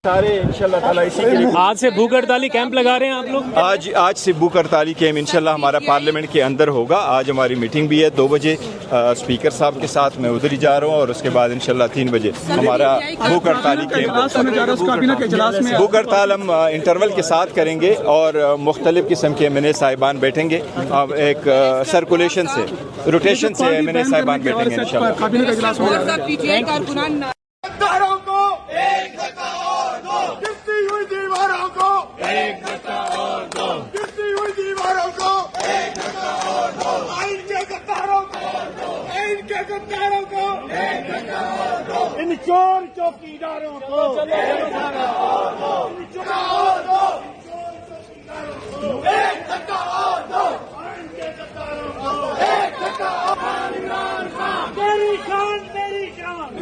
سارے انشاءاللہ تعالیٰ اسی کے لیے آج سے بھوک ہڑتالی کیمپ لگا رہے ہیں آپ لوگ؟ آج سے بھوک ہڑتالی کیمپ انشاءاللہ ہمارا پارلیمنٹ کے اندر ہوگا. آج ہماری میٹنگ بھی ہے 2 بجے اسپیکر صاحب کے ساتھ. میں ادھر ہی جا رہا ہوں اور اس کے بعد انشاءاللہ 3 بجے ہمارا بھوک ہڑتالی کیمپ. بھوک ہڑتال ہم انٹرول کے ساتھ کریں گے اور مختلف قسم کے MNA صاحبان بیٹھیں گے. ایک سرکولیشن سے روٹیشن سے MNA صاحبان بیٹھیں گے انشاءاللہ. ان چور چوکیداروں کو میری شان میری شان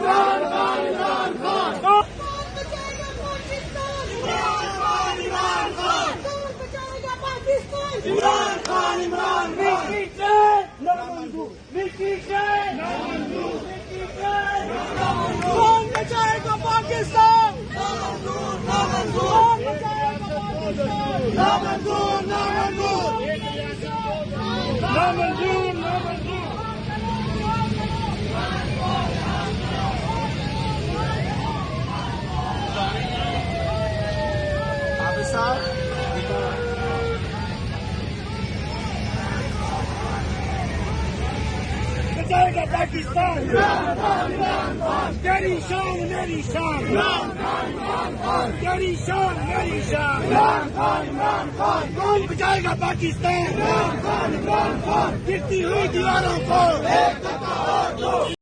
بچائے گا پاکستان. تیری شان میری شان, تیری شان میری شان. کون بچائے گا پاکستان گرتی ہوئی دیواروں کو.